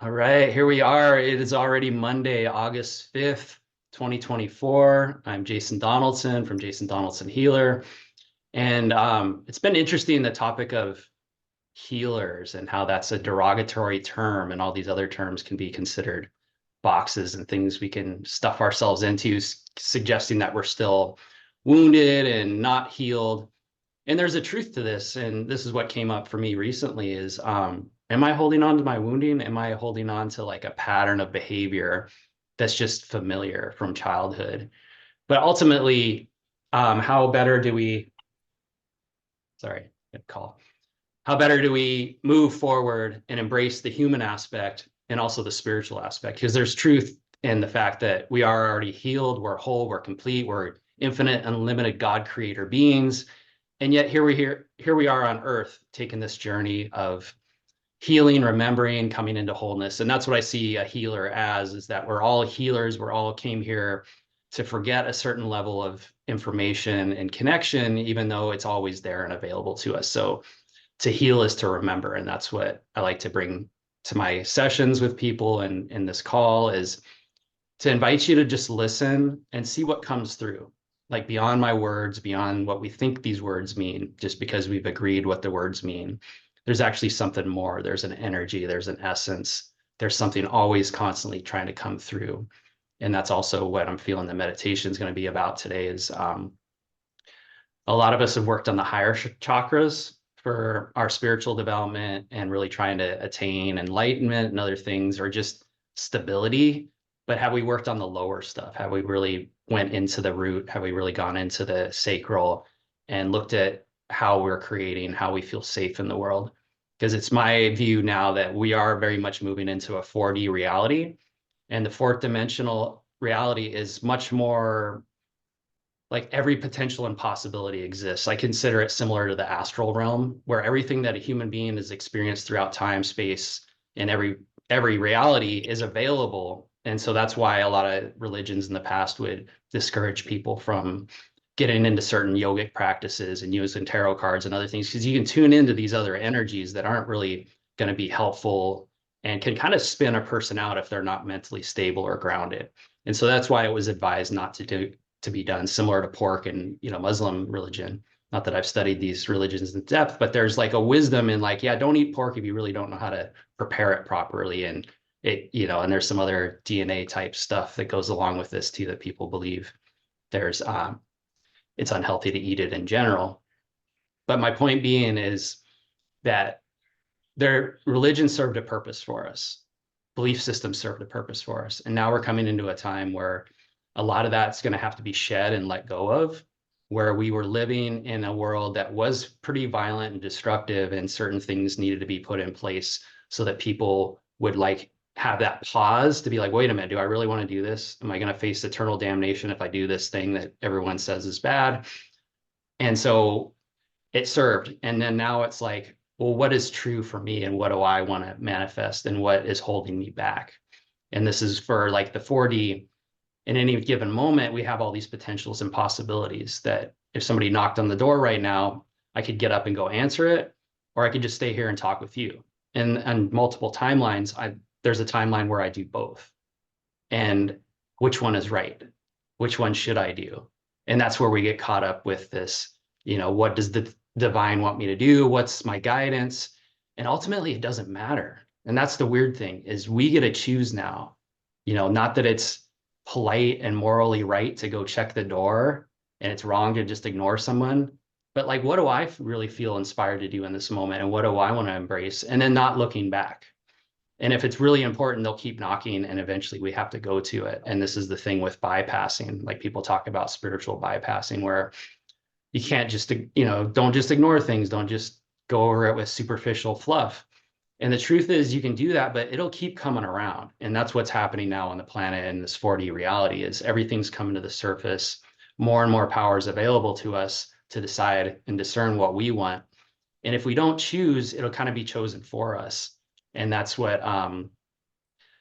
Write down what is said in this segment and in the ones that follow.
All right, here we are. It is already Monday, August 5th, 2024. I'm Jason Donaldson from Jason Donaldson Healer. And it's been interesting, the topic of healers and how that's a derogatory term, and all these other terms can be considered boxes and things we can stuff ourselves into, suggesting that we're still wounded and not healed. And there's a truth to this, and this is what came up for me recently is, am I holding on to my wounding? Am I holding on to like a pattern of behavior that's just familiar from childhood? But ultimately, how better do we, sorry, good call. How better do we move forward and embrace the human aspect and also the spiritual aspect? Because there's truth in the fact that we are already healed, we're whole, we're complete, we're infinite, unlimited God creator beings. And yet here we are on earth taking this journey of healing, remembering, coming into wholeness. And that's what I see a healer as, is that we're all healers. We're all came here to forget a certain level of information and connection, even though it's always there and available to us. So to heal is to remember. And that's what I like to bring to my sessions with people and in this call, is to invite you to just listen and see what comes through, like beyond my words, beyond what we think these words mean, just because we've agreed what the words mean. There's actually something more. There's an energy, there's an essence, there's something always constantly trying to come through. And that's also what I'm feeling the meditation is going to be about today, is a lot of us have worked on the higher chakras for our spiritual development and really trying to attain enlightenment and other things, or just stability. But have we worked on the lower stuff? Have we really went into the root? Have we really gone into the sacral and looked at how we're creating, how we feel safe in the world? Because it's my view now that we are very much moving into a 4D reality, and the fourth dimensional reality is much more like every potential and possibility exists. I consider it similar to the astral realm, where everything that a human being has experienced throughout time, space, and every reality is available. And so that's why a lot of religions in the past would discourage people from getting into certain yogic practices and using tarot cards and other things, because you can tune into these other energies that aren't really going to be helpful and can kind of spin a person out if they're not mentally stable or grounded. And so that's why it was advised not to be done, similar to pork and Muslim religion. Not that I've studied these religions in depth, but there's like a wisdom in like, yeah, don't eat pork if you really don't know how to prepare it properly. And and there's some other DNA type stuff that goes along with this too, that people believe there's it's unhealthy to eat it in general. But my point being is that their religion served a purpose for us. Belief systems served a purpose for us. And now we're coming into a time where a lot of that's going to have to be shed and let go of, where we were living in a world that was pretty violent and destructive, and certain things needed to be put in place so that people would like have that pause to be like, wait a minute, do I really want to do this? Am I going to face eternal damnation if I do this thing that everyone says is bad? And so it served. And then now it's like, well, what is true for me, and what do I want to manifest, and what is holding me back? And this is for like the 4D. In any given moment, we have all these potentials and possibilities that if somebody knocked on the door right now, I could get up and go answer it, or I could just stay here and talk with you. And on multiple timelines, there's a timeline where I do both. And which one is right? Which one should I do? And that's where we get caught up with this, what does the divine want me to do? What's my guidance? And ultimately, it doesn't matter. And that's the weird thing, is we get to choose now. Not that it's polite and morally right to go check the door and it's wrong to just ignore someone, but like, what do I really feel inspired to do in this moment, and what do I want to embrace? And then not looking back. And if it's really important, they'll keep knocking, and eventually we have to go to it. And this is the thing with bypassing, like people talk about spiritual bypassing, where you can't just don't just ignore things, don't just go over it with superficial fluff. And the truth is, you can do that, but it'll keep coming around. And that's what's happening now on the planet in this 4D reality, is everything's coming to the surface. More and more power is available to us to decide and discern what we want. And if we don't choose, it'll kind of be chosen for us. And that's what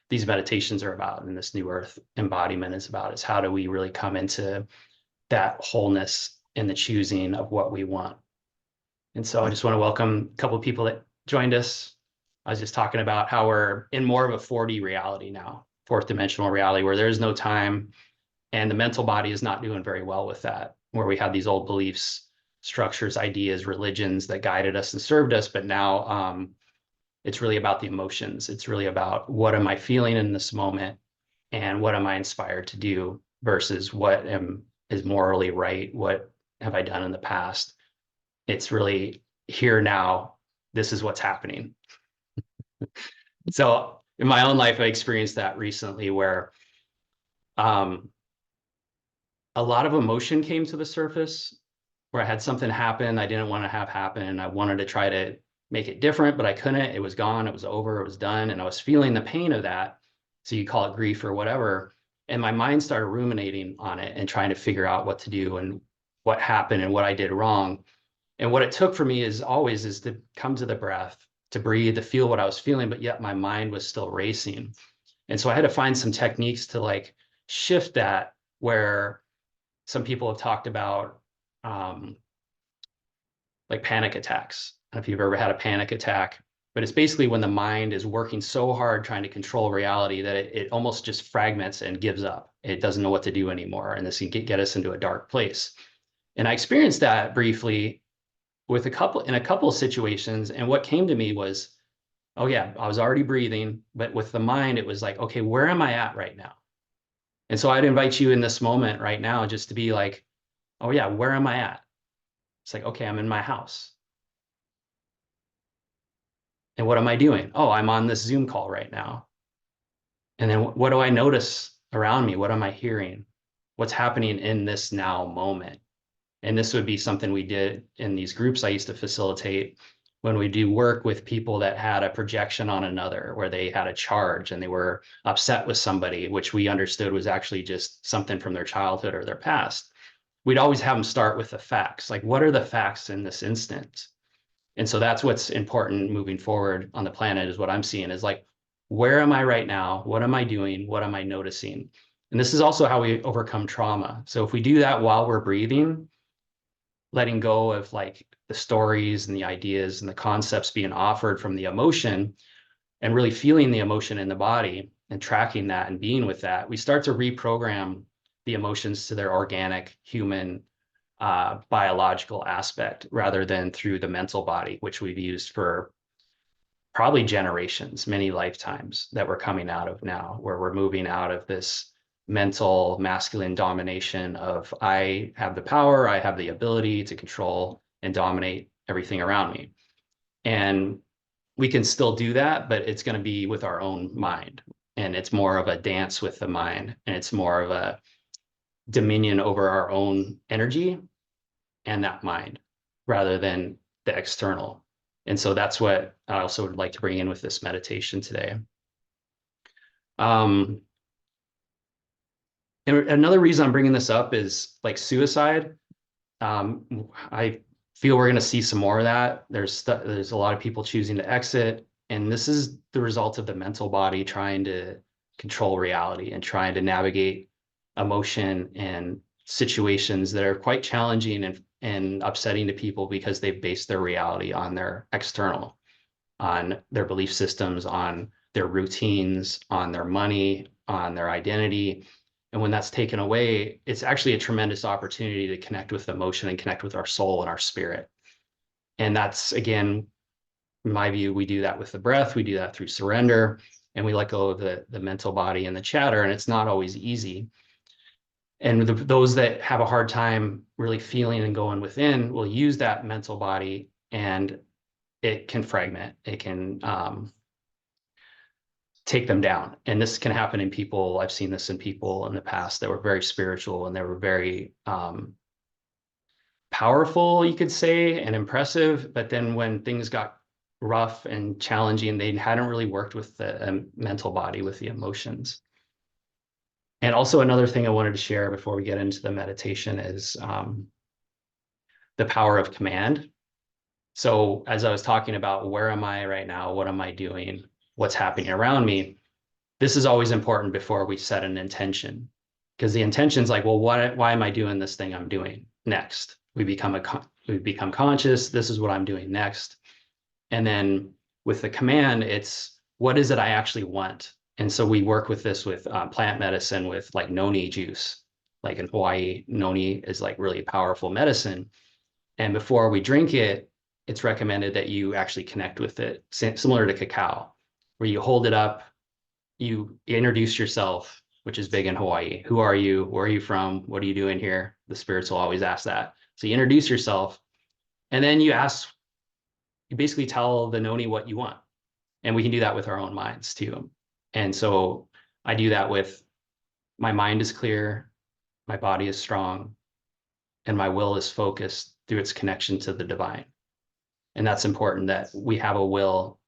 these meditations are about, and this new earth embodiment is about, is how do we really come into that wholeness in the choosing of what we want. And so I just want to welcome a couple of people that joined us. I was just talking about how we're in more of a 4D reality now, fourth dimensional reality, where there's no time, and the mental body is not doing very well with that, where we had these old beliefs, structures, ideas, religions that guided us and served us. But now it's really about the emotions. It's really about what am I feeling in this moment and what am I inspired to do versus what is morally right. What have I done in the past? It's really here now. This is what's happening. So in my own life, I experienced that recently where a lot of emotion came to the surface, where I had something happen I didn't want to have happen. I wanted to try to make it different, but I couldn't. It was gone. It was over. It was done. And I was feeling the pain of that. So you call it grief or whatever. And my mind started ruminating on it and trying to figure out what to do and what happened and what I did wrong. And what it took for me is to come to the breath, to breathe, to feel what I was feeling, but yet my mind was still racing. And so I had to find some techniques to like shift that, where some people have talked about like panic attacks. I don't know if you've ever had a panic attack, but it's basically when the mind is working so hard trying to control reality that it almost just fragments and gives up. It doesn't know what to do anymore. And this can get us into a dark place. And I experienced that briefly in a couple of situations. And what came to me was, oh yeah, I was already breathing, but with the mind, it was like, okay, where am I at right now? And so I'd invite you in this moment right now just to be like, oh yeah, where am I at? It's like, okay, I'm in my house. And what am I doing? Oh, I'm on this Zoom call right now. And then what do I notice around me? What am I hearing? What's happening in this now moment? And this would be something we did in these groups I used to facilitate when we do work with people that had a projection on another, where they had a charge and they were upset with somebody, which we understood was actually just something from their childhood or their past. We'd always have them start with the facts. Like, what are the facts in this instance? And so that's what's important moving forward on the planet, is what I'm seeing is like, where am I right now? What am I doing? What am I noticing? And this is also how we overcome trauma. So if we do that while we're breathing, letting go of like the stories and the ideas and the concepts being offered from the emotion, and really feeling the emotion in the body and tracking that and being with that, we start to reprogram the emotions to their organic human biological aspect, rather than through the mental body, which we've used for probably generations, many lifetimes, that we're coming out of now, where we're moving out of this mental masculine domination of I have the power, I have the ability to control and dominate everything around me. And we can still do that, but it's going to be with our own mind. And it's more of a dance with the mind, and it's more of a dominion over our own energy and that mind, rather than the external. And so that's what I also would like to bring in with this meditation today. And another reason I'm bringing this up is like suicide. I feel we're going to see some more of that. There's a lot of people choosing to exit, and this is the result of the mental body trying to control reality and trying to navigate emotion and situations that are quite challenging and upsetting to people, because they've based their reality on their external, on their belief systems, on their routines, on their money, on their identity. And when that's taken away, it's actually a tremendous opportunity to connect with emotion and connect with our soul and our spirit. And that's, again, in my view, we do that with the breath, we do that through surrender, and we let go of the mental body and the chatter, and it's not always easy. And those that have a hard time really feeling and going within will use that mental body, and it can fragment, it can take them down. And this can happen in people. I've seen this in people in the past that were very spiritual, and they were very powerful, you could say, and impressive. But then when things got rough and challenging, they hadn't really worked with the mental body, with the emotions. And also another thing I wanted to share before we get into the meditation is the power of command. So as I was talking about, where am I right now? What am I doing? What's happening around me? This is always important before we set an intention, because the intention's like, well, why am I doing this thing I'm doing next? We become conscious. This is what I'm doing next. And then with the command, it's what is it I actually want? And so we work with this with plant medicine with like noni juice. Like in Hawaii, noni is like really powerful medicine. And before we drink it, it's recommended that you actually connect with it, similar to cacao, where you hold it up, you introduce yourself, which is big in Hawaii. Who are you? Where are you from? What are you doing here? The spirits will always ask that. So you introduce yourself, and then you basically tell the noni what you want. And we can do that with our own minds too. And so I do that with my mind is clear, my body is strong, and my will is focused through its connection to the divine. And that's important that we have a will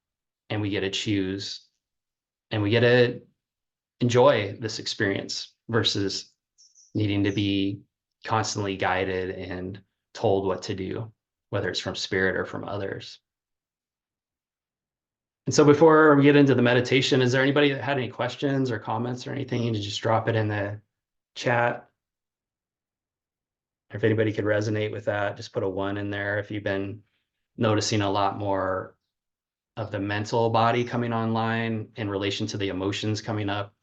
and we get to choose and we get to enjoy this experience versus needing to be constantly guided and told what to do, whether it's from spirit or from others. And so before we get into the meditation, is there anybody that had any questions or comments or anything? You can just drop it in the chat. If anybody could resonate with that, just put a 1 in there. If you've been noticing a lot more of the mental body coming online in relation to the emotions coming up.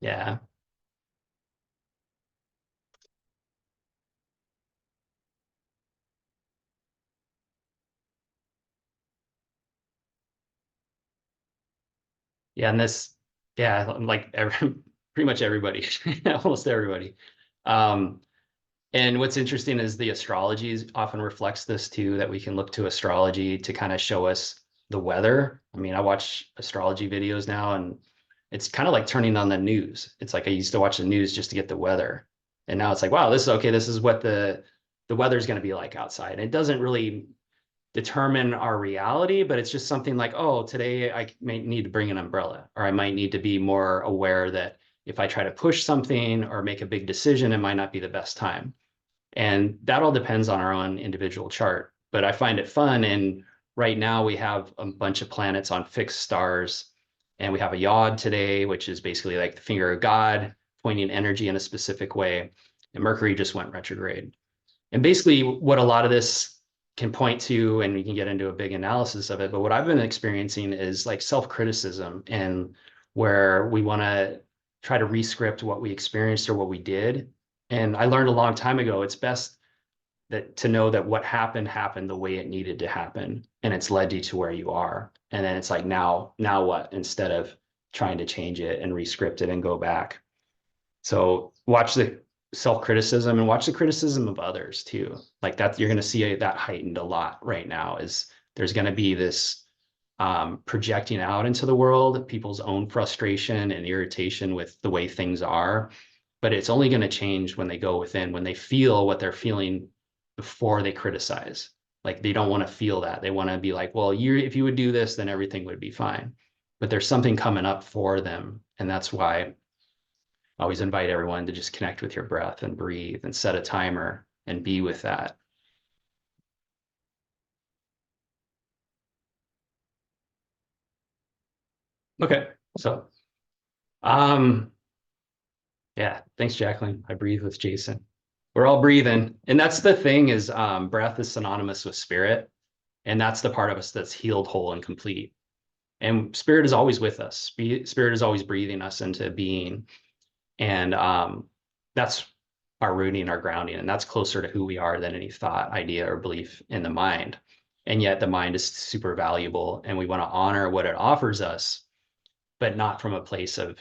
Yeah. Yeah. And this, yeah, like pretty much everybody, almost everybody. Um, and what's interesting is the astrology often reflects this too, that we can look to astrology to kind of show us the weather. I mean, I watch astrology videos now and it's kind of like turning on the news. It's like I used to watch the news just to get the weather. And now it's like, wow, this is okay. This is what the weather's going to be like outside. And it doesn't really determine our reality, but it's just something like, oh, today I may need to bring an umbrella, or I might need to be more aware that if I try to push something or make a big decision, it might not be the best time. And that all depends on our own individual chart. But I find it fun. And right now we have a bunch of planets on fixed stars. And we have a yod today, which is basically like the finger of God, pointing energy in a specific way. And Mercury just went retrograde. And basically what a lot of this can point to, and we can get into a big analysis of it, but what I've been experiencing is like self-criticism and where we want to try to rescript what we experienced or what we did. And I learned a long time ago, it's best that to know that what happened the way it needed to happen, and it's led you to where you are. And then it's like, now what, instead of trying to change it and rescript it and go back. So watch the self-criticism and watch the criticism of others too. Like that, you're going to see that heightened a lot right now. Is there's going to be this projecting out into the world, people's own frustration and irritation with the way things are. But it's only going to change when they go within, when they feel what they're feeling before they criticize. Like they don't want to feel that. They want to be like, well, if you would do this, then everything would be fine. But there's something coming up for them. And that's why I always invite everyone to just connect with your breath and breathe and set a timer and be with that. Okay. So, yeah, thanks, Jacqueline. I breathe with Jason. We're all breathing. And that's the thing is breath is synonymous with spirit. And that's the part of us that's healed, whole, and complete. And spirit is always with us. Spirit is always breathing us into being. And that's our rooting, our grounding. And that's closer to who we are than any thought, idea, or belief in the mind. And yet the mind is super valuable. And we want to honor what it offers us, but not from a place of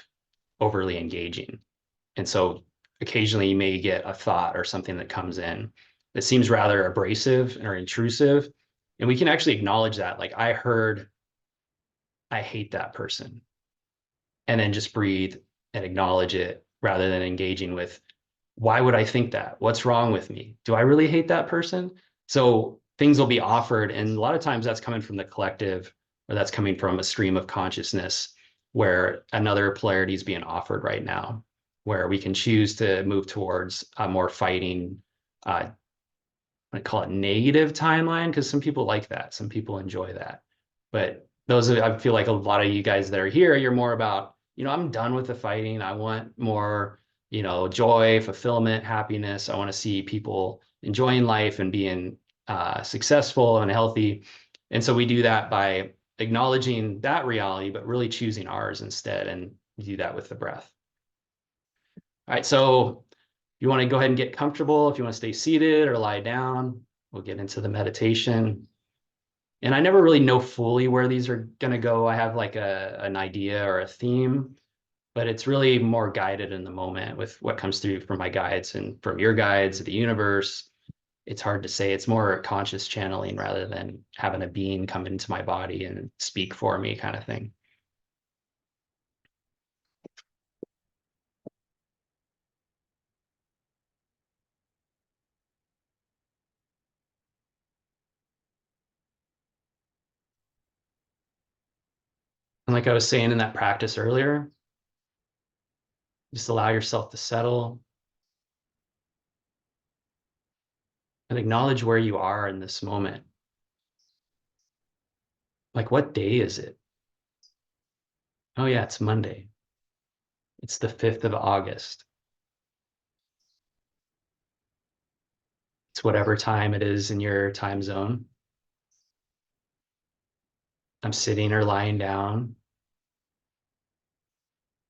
overly engaging. And so occasionally you may get a thought or something that comes in that seems rather abrasive or intrusive. And we can actually acknowledge that. Like I heard, I hate that person. And then just breathe and acknowledge it rather than engaging with, why would I think that? What's wrong with me? Do I really hate that person? So things will be offered. And a lot of times that's coming from the collective, or that's coming from a stream of consciousness where another polarity is being offered right now, where we can choose to move towards a more fighting, I call it negative timeline, because some people like that. Some people enjoy that. But I feel like a lot of you guys that are here, you're more about, I'm done with the fighting. I want more, joy, fulfillment, happiness. I want to see people, enjoying life and being successful and healthy. And so we do that by acknowledging that reality, but really choosing ours instead. And do that with the breath. All right, so you want to go ahead and get comfortable. If you want to stay seated or lie down, we'll get into the meditation. And I never really know fully where these are going to go. I have like an idea or a theme, but it's really more guided in the moment with what comes through from my guides and from your guides, the universe. It's hard to say. It's more conscious channeling rather than having a being come into my body and speak for me kind of thing. And like I was saying in that practice earlier, just allow yourself to settle and acknowledge where you are in this moment. Like, what day is it? Oh, yeah, it's Monday. It's the 5th of August. It's whatever time it is in your time zone. I'm sitting or lying down.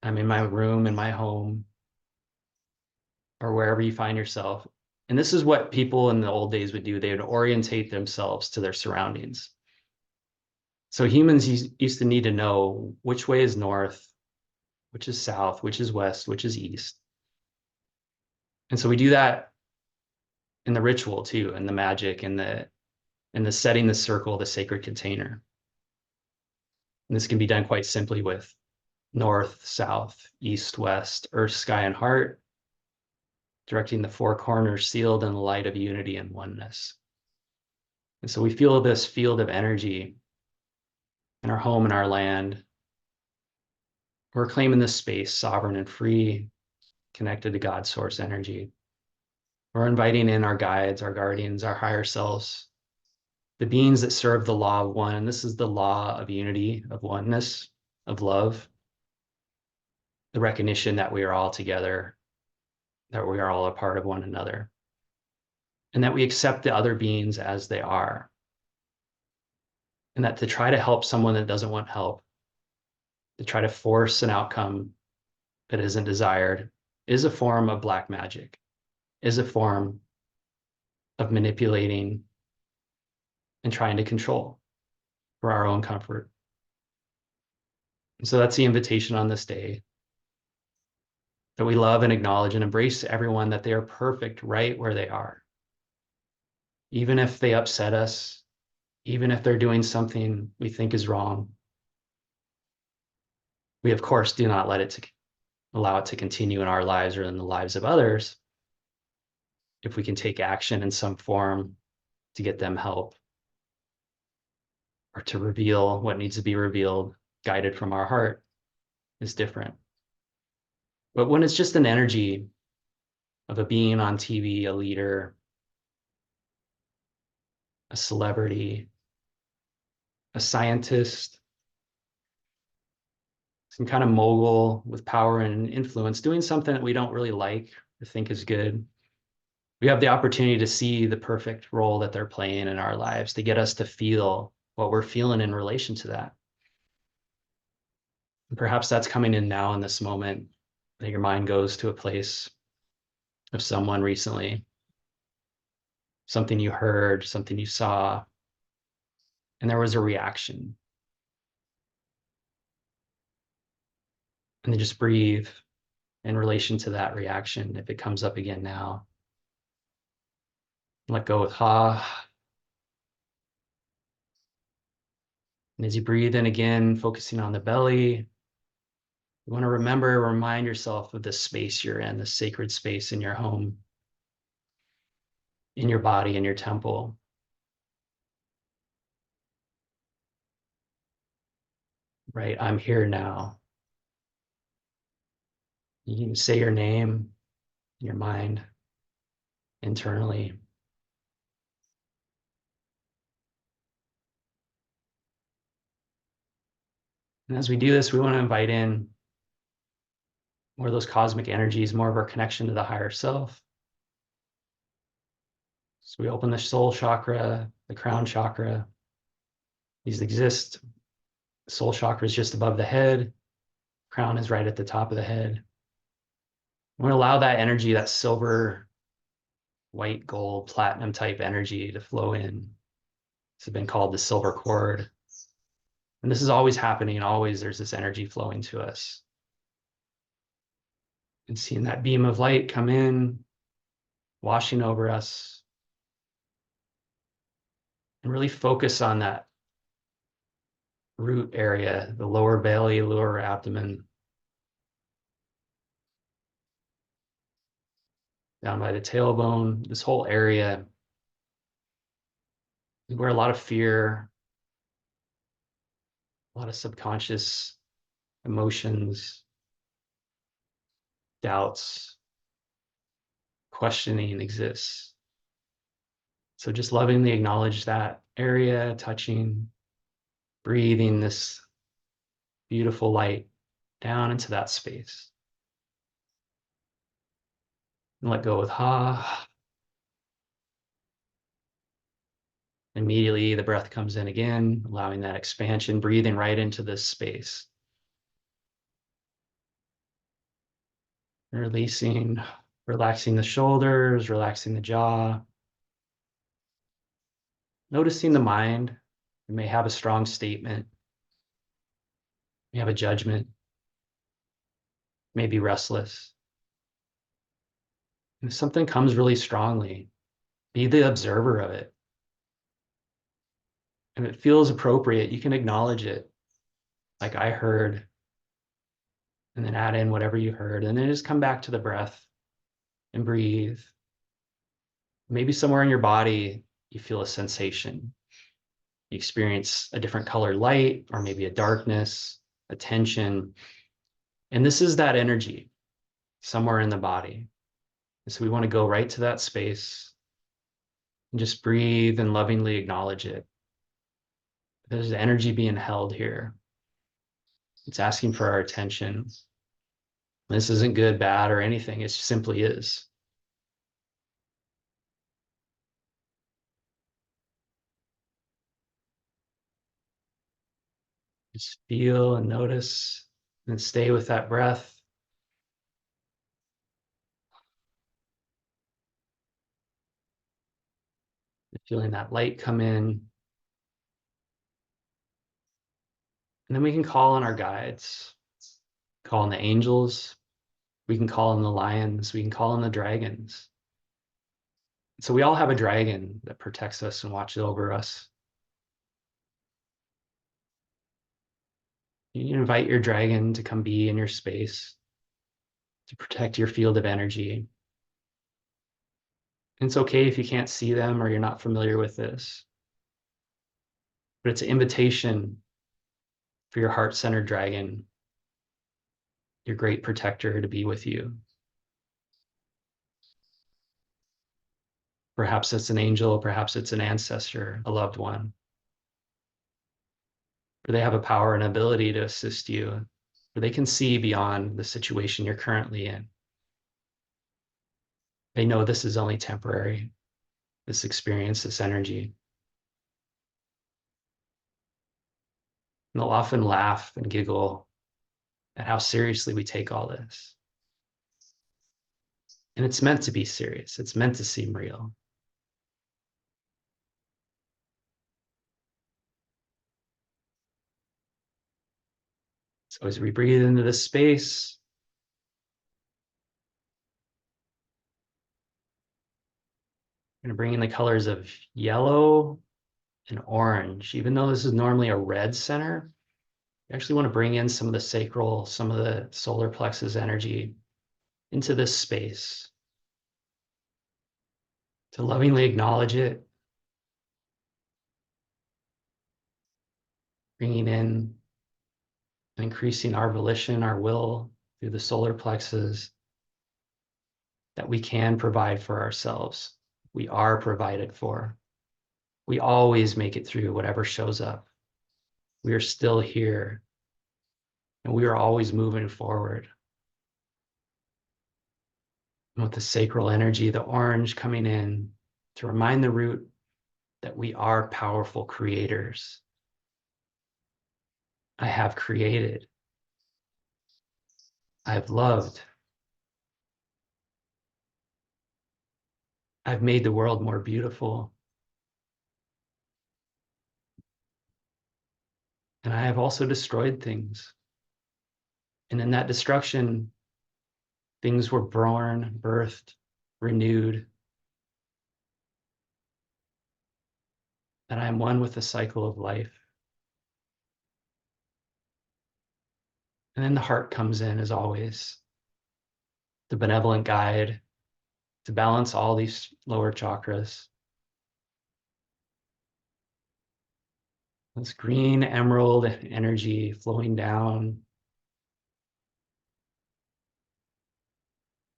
I'm in my room, in my home, or wherever you find yourself. And this is what people in the old days would do. They would orientate themselves to their surroundings. So humans used to need to know which way is north, which is south, which is west, which is east. And so we do that in the ritual too, and the magic and the setting the circle, the sacred container. And this can be done quite simply with north, south, east, west, earth, sky, and heart, directing the four corners sealed in the light of unity and oneness. And so we feel this field of energy in our home and our land. We're claiming this space, sovereign and free, connected to God's source energy. We're inviting in our guides, our guardians, our higher selves, the beings that serve the law of one. And this is the law of unity, of oneness, of love, the recognition that we are all together, that we are all a part of one another, and that we accept the other beings as they are. And that to try to help someone that doesn't want help, to try to force an outcome that isn't desired, is a form of black magic, is a form of manipulating and trying to control for our own comfort. And so that's the invitation on this day, that we love and acknowledge and embrace everyone, that they are perfect right where they are. Even if they upset us, even if they're doing something we think is wrong, we of course do not allow it to continue in our lives or in the lives of others. If we can take action in some form to get them help or to reveal what needs to be revealed, guided from our heart, is different. But when it's just an energy of a being on TV, a leader, a celebrity, a scientist, some kind of mogul with power and influence doing something that we don't really like or think is good, we have the opportunity to see the perfect role that they're playing in our lives, to get us to feel what we're feeling in relation to that. And perhaps that's coming in now in this moment, that your mind goes to a place of someone recently, something you heard, something you saw, and there was a reaction. And then just breathe in relation to that reaction if it comes up again now. Let go with ha. And as you breathe in again, focusing on the belly, you want to remind yourself of the space you're in, the sacred space in your home, in your body, in your temple. Right? I'm here now. You can say your name in your mind, internally. And as we do this, we want to invite in more of those cosmic energies, more of our connection to the higher self. So we open the soul chakra, the crown chakra. These exist. Soul chakra is just above the head. Crown is right at the top of the head. We're going to allow that energy, that silver, white, gold, platinum type energy to flow in. This has been called the silver cord. And this is always happening. Always there's this energy flowing to us. And seeing that beam of light come in, washing over us, and really focus on that root area, the lower belly, lower abdomen, down by the tailbone, this whole area where a lot of fear, a lot of subconscious emotions, doubts, questioning exists. So just lovingly acknowledge that area, touching, breathing this beautiful light down into that space. And let go with ha. Immediately the breath comes in again, allowing that expansion, breathing right into this space. Releasing, relaxing the shoulders, relaxing the jaw. Noticing the mind. You may have a strong statement. You have a judgment. May be restless. And if something comes really strongly, be the observer of it. If it feels appropriate, you can acknowledge it, like I heard, and then add in whatever you heard, and then just come back to the breath and breathe. Maybe somewhere in your body, you feel a sensation. You experience a different color light, or maybe a darkness, a tension. And this is that energy somewhere in the body. And so we want to go right to that space and just breathe and lovingly acknowledge it. There's energy being held here. It's asking for our attention. This isn't good, bad, or anything. It simply is. Just feel and notice and stay with that breath. Feeling that light come in. And then we can call on our guides, call on the angels. We can call on the lions. We can call on the dragons. So we all have a dragon that protects us and watches over us. You invite your dragon to come be in your space, to protect your field of energy. And it's okay if you can't see them or you're not familiar with this, but it's an invitation for your heart-centered dragon, your great protector, to be with you. Perhaps it's an angel, perhaps it's an ancestor, a loved one. Or they have a power and ability to assist you, or they can see beyond the situation you're currently in. They know this is only temporary, this experience, this energy. And they'll often laugh and giggle at how seriously we take all this. And it's meant to be serious. It's meant to seem real. So as we breathe into this space, we're going to bring in the colors of yellow and orange. Even though this is normally a red center, you actually want to bring in some of the sacral, some of the solar plexus energy into this space to lovingly acknowledge it, bringing in and increasing our volition, our will through the solar plexus, that we can provide for ourselves. We are provided for. We always make it through whatever shows up. We are still here, and we are always moving forward. And with the sacral energy, the orange coming in to remind the root that we are powerful creators. I have created. I've loved. I've made the world more beautiful. And I have also destroyed things. And in that destruction, things were born, birthed, renewed. And I am one with the cycle of life. And then the heart comes in, as always, the benevolent guide to balance all these lower chakras. This green emerald energy flowing down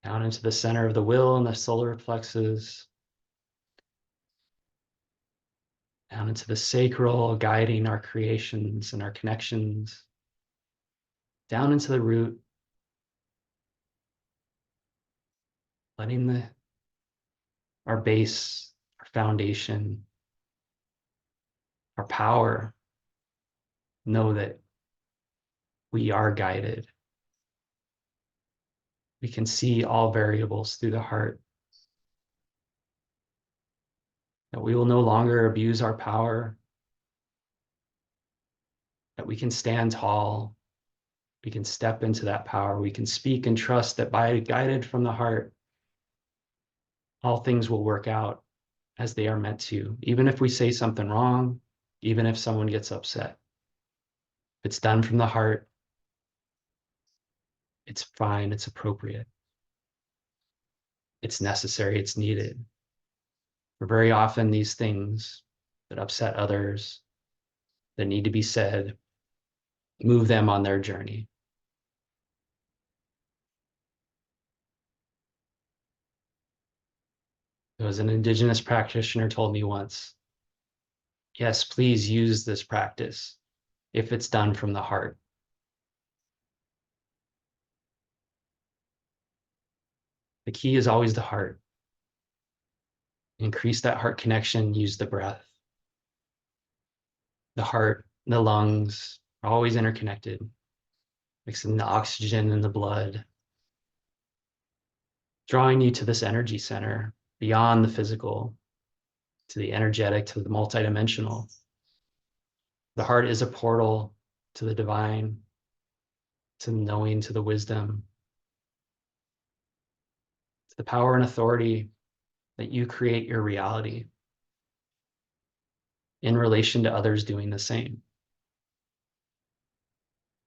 into the center of the will and the solar plexus, down into the sacral, guiding our creations and our connections, down into the root, letting our base, our foundation, our power know that we are guided. We can see all variables through the heart. That we will no longer abuse our power. That we can stand tall. We can step into that power. We can speak and trust that by guided from the heart, all things will work out as they are meant to, even if we say something wrong, even if someone gets upset. If it's done from the heart, it's fine, it's appropriate. It's necessary, it's needed. For very often these things that upset others, that need to be said, move them on their journey. There was an indigenous practitioner told me once, yes, please use this practice if it's done from the heart. The key is always the heart. Increase that heart connection, use the breath. The heart, the lungs are always interconnected, mixing the oxygen in the blood, drawing you to this energy center beyond the physical, to the energetic, to the multidimensional. The heart is a portal to the divine, to the knowing, to the wisdom, to the power and authority that you create your reality in relation to others doing the same.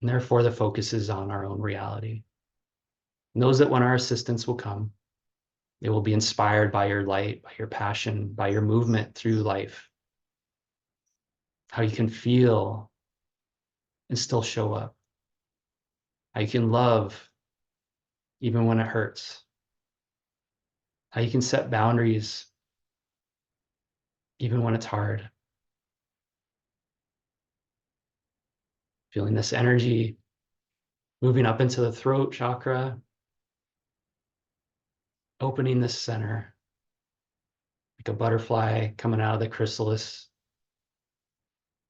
And therefore, the focus is on our own reality. Knows that when our assistance will come, they will be inspired by your light, by your passion, by your movement through life. How you can feel and still show up. How you can love even when it hurts. How you can set boundaries even when it's hard. Feeling this energy moving up into the throat chakra, opening this center like a butterfly coming out of the chrysalis,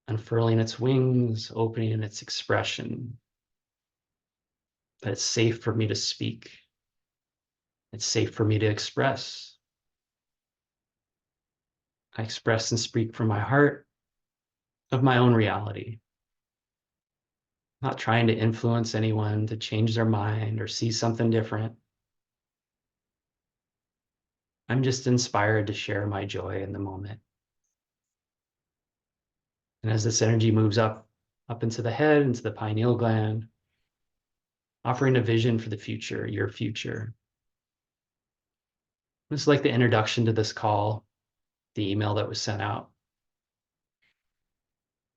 unfurling its wings, opening its expression. That it's safe for me to speak. It's safe for me to express. I express and speak from my heart of my own reality. Not trying to influence anyone to change their mind or see something different. I'm just inspired to share my joy in the moment. And as this energy moves up into the head, into the pineal gland, offering a vision for the future, your future. It's like the introduction to this call, the email that was sent out.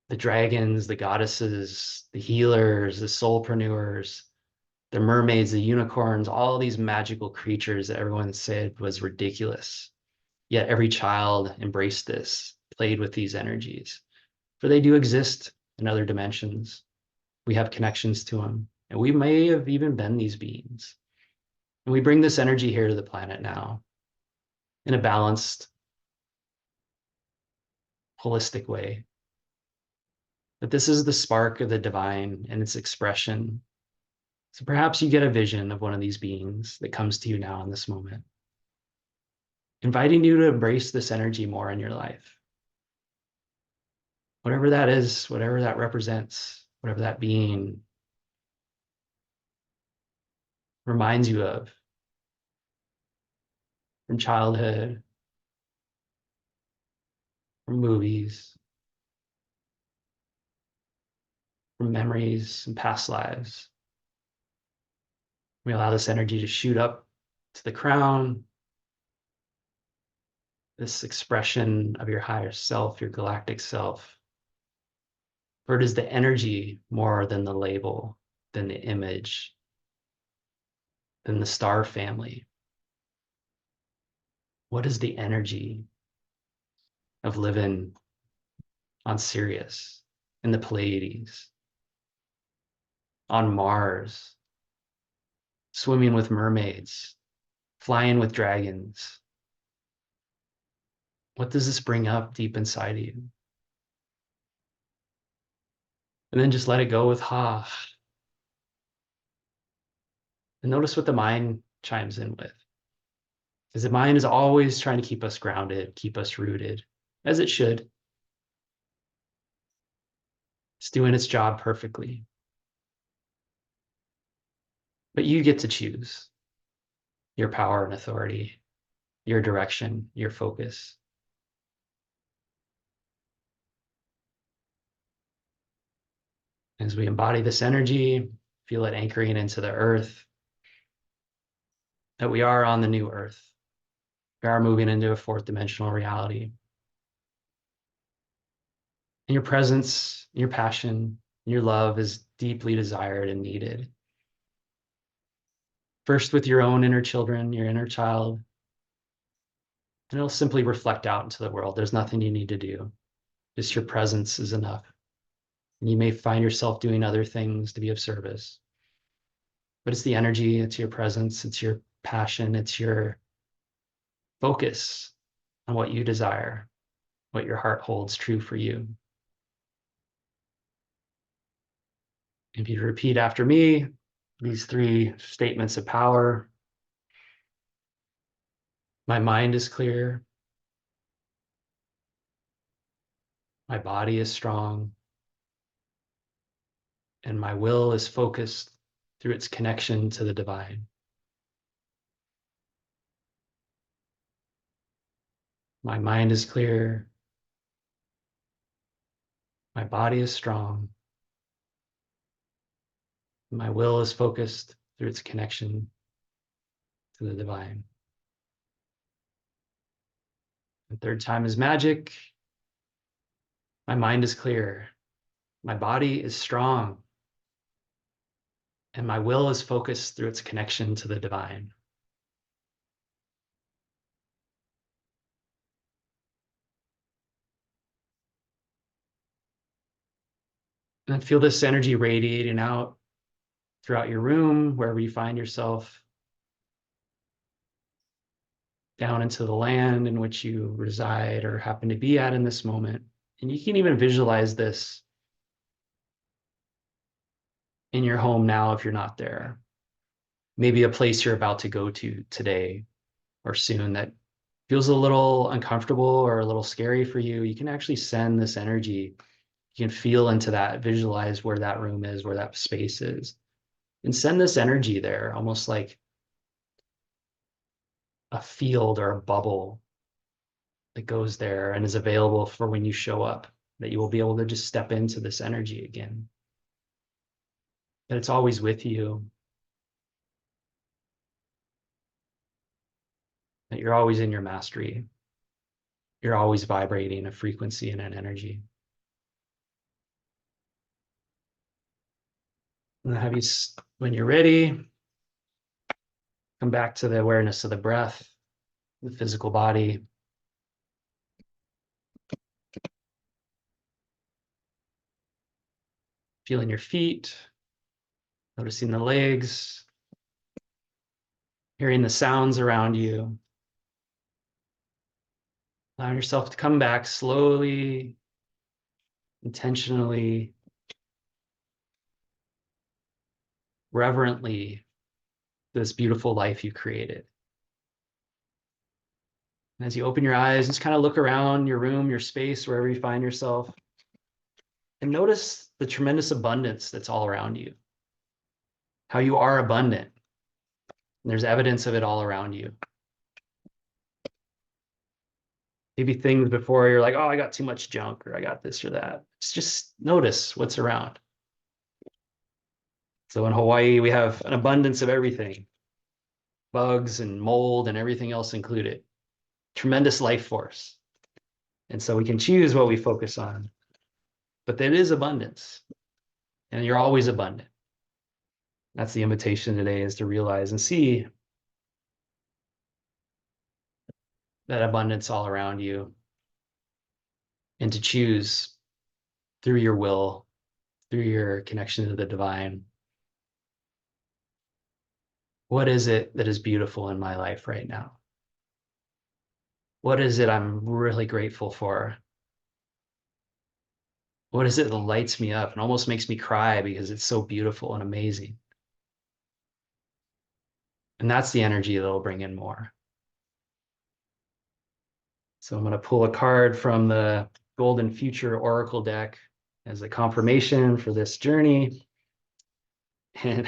The dragons, the goddesses, the healers, the soulpreneurs, the mermaids, the unicorns, all these magical creatures that everyone said was ridiculous. Yet every child embraced this, played with these energies. For they do exist in other dimensions. We have connections to them. And we may have even been these beings. And we bring this energy here to the planet now in a balanced, holistic way. But this is the spark of the divine and its expression. So perhaps you get a vision of one of these beings that comes to you now in this moment, inviting you to embrace this energy more in your life. Whatever that is, whatever that represents, whatever that being reminds you of from childhood, from movies, from memories and past lives. We allow this energy to shoot up to the crown, this expression of your higher self, your galactic self. For it is the energy more than the label, than the image, than the star family. What is the energy of living on Sirius, in the Pleiades, on Mars, swimming with mermaids, flying with dragons? What does this bring up deep inside of you? And then just let it go with ha. And notice what the mind chimes in with. Because the mind is always trying to keep us grounded, keep us rooted, as it should. It's doing its job perfectly. But you get to choose your power and authority, your direction, your focus. As we embody this energy, feel it anchoring into the earth, that we are on the new earth. We are moving into a fourth dimensional reality. And your presence, your passion, your love is deeply desired and needed. First with your own inner children, your inner child, and it'll simply reflect out into the world. There's nothing you need to do. Just your presence is enough. And you may find yourself doing other things to be of service. But it's the energy, it's your presence, it's your passion, it's your focus on what you desire, what your heart holds true for you. If you repeat after me, these three statements of power. My mind is clear. My body is strong. And my will is focused through its connection to the divine. My mind is clear. My body is strong. My will is focused through its connection to the divine. The third time is magic. My mind is clear. My body is strong. And my will is focused through its connection to the divine. And then feel this energy radiating out throughout your room, wherever you find yourself, down into the land in which you reside or happen to be at in this moment. And you can even visualize this in your home now if you're not there. Maybe a place you're about to go to today or soon that feels a little uncomfortable or a little scary for you. You can actually send this energy. You can feel into that, visualize where that room is, where that space is, and send this energy there, almost like a field or a bubble that goes there and is available for when you show up, that you will be able to just step into this energy again. That it's always with you, that you're always in your mastery. You're always vibrating a frequency and an energy. And have you, when you're ready, come back to the awareness of the breath, the physical body. Feeling your feet, noticing the legs, hearing the sounds around you. Allow yourself to come back slowly, intentionally, reverently, to this beautiful life you created. And as you open your eyes, just kind of look around your room, your space, wherever you find yourself, and notice the tremendous abundance that's all around you, how you are abundant. And there's evidence of it all around you. Maybe things before you're like, oh, I got too much junk, or I got this or that. Just notice what's around. So in Hawaii, we have an abundance of everything, bugs and mold and everything else included. Tremendous life force. And so we can choose what we focus on. But there is abundance, and you're always abundant. That's the invitation today, is to realize and see that abundance all around you, and to choose through your will, through your connection to the divine, what is it that is beautiful in my life right now? What is it I'm really grateful for? What is it that lights me up and almost makes me cry because it's so beautiful and amazing? And that's the energy that'll bring in more. So I'm going to pull a card from the Golden Future Oracle deck as a confirmation for this journey. And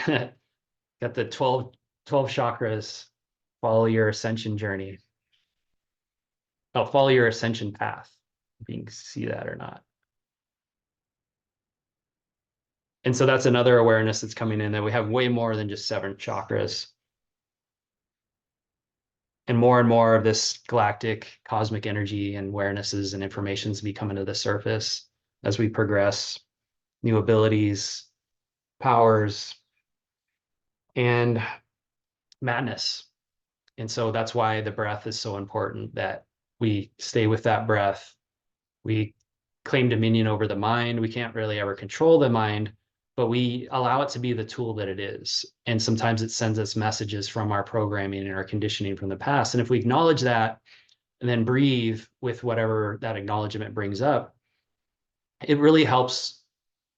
got the 12 chakras, follow your ascension journey. Oh, follow your ascension path. If you can see that or not. And so that's another awareness that's coming in, that we have way more than just 7 chakras. And more of this galactic cosmic energy and awarenesses and informations be coming to the surface as we progress, new abilities, powers, and madness. And so that's why the breath is so important, that we stay with that breath. We claim dominion over the mind. We can't really ever control the mind, but we allow it to be the tool that it is. And sometimes it sends us messages from our programming and our conditioning from the past. And if we acknowledge that and then breathe with whatever that acknowledgement brings up, it really helps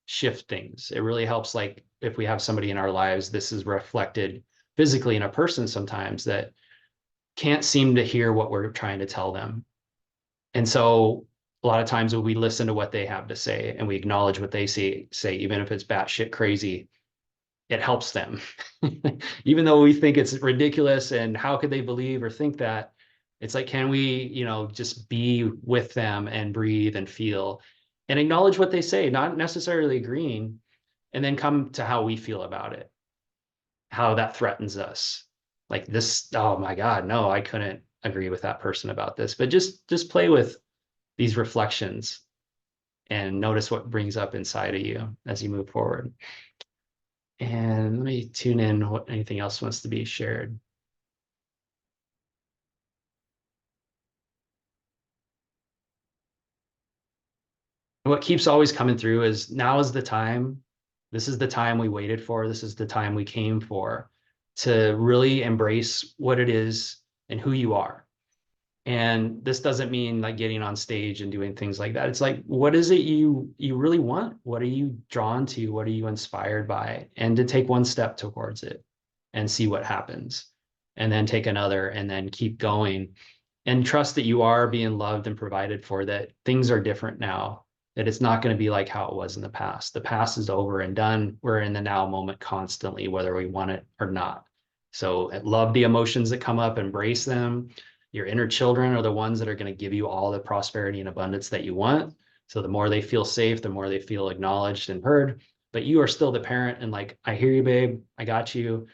shift things. It really helps, like if we have somebody in our lives, this is reflected physically in a person sometimes, that can't seem to hear what we're trying to tell them. And so a lot of times when we listen to what they have to say and we acknowledge what they say, even if it's batshit crazy, it helps them. Even though we think it's ridiculous and how could they believe or think that, it's like, can we, just be with them and breathe and feel and acknowledge what they say, not necessarily agreeing, and then come to how we feel about it, how that threatens us. Like this, oh my God, no, I couldn't agree with that person about this. But just play with these reflections and notice what brings up inside of you as you move forward. And let me tune in what anything else wants to be shared. What keeps always coming through is, now is the time. This is the time we waited for. This is the time we came for, to really embrace what it is and who you are. And this doesn't mean like getting on stage and doing things like that. It's like, what is it you really want? What are you drawn to? What are you inspired by? And to take one step towards it and see what happens. And then take another, and then keep going. And trust that you are being loved and provided for, that things are different now, that it's not going to be like how it was in the past. The past is over and done. We're in the now moment constantly, whether we want it or not. So love the emotions that come up, embrace them. Your inner children are the ones that are going to give you all the prosperity and abundance that you want. So the more they feel safe, the more they feel acknowledged and heard. But you are still the parent, and like, I hear you, babe. I got you.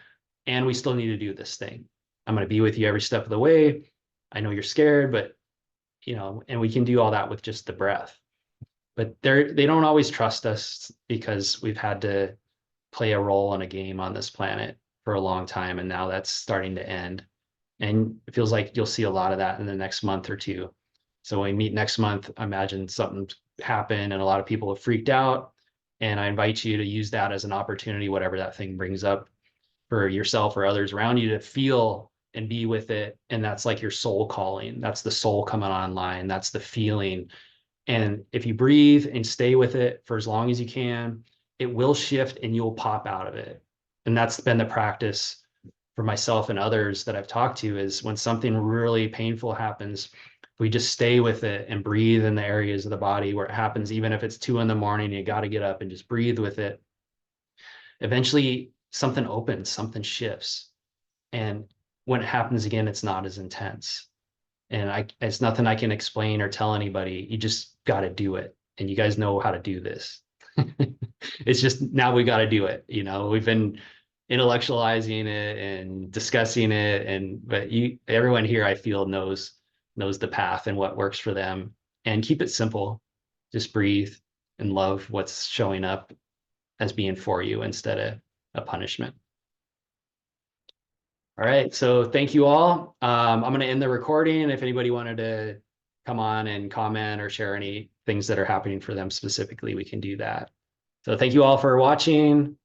And we still need to do this thing. I'm going to be with you every step of the way. I know you're scared, but and we can do all that with just the breath. But they don't always trust us, because we've had to play a role in a game on this planet for a long time, and now that's starting to end. And it feels like you'll see a lot of that in the next month or two. So when we meet next month, I imagine something happened and a lot of people have freaked out. And I invite you to use that as an opportunity, whatever that thing brings up, for yourself or others around you, to feel and be with it. And that's like your soul calling. That's the soul coming online. That's the feeling. And if you breathe and stay with it for as long as you can, it will shift and you'll pop out of it. And that's been the practice for myself and others that I've talked to, is when something really painful happens, we just stay with it and breathe in the areas of the body where it happens. Even if it's 2 a.m, you got to get up and just breathe with it. Eventually something opens, something shifts. And when it happens again, it's not as intense. And it's nothing I can explain or tell anybody. You just got to do it. And you guys know how to do this. It's just now we got to do it. We've been intellectualizing it and discussing it. But everyone here, I feel, knows the path and what works for them. And keep it simple. Just breathe and love what's showing up as being for you instead of a punishment. All right, so thank you all. I'm going to end the recording. If anybody wanted to come on and comment or share any things that are happening for them specifically, we can do that. So thank you all for watching,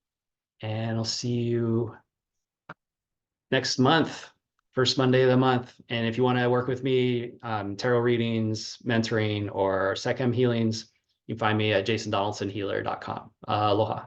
and I'll see you next month, first Monday of the month. And if you want to work with me, tarot readings, mentoring, or Sekhem healings, you can find me at jasondonaldsonhealer.com. Aloha.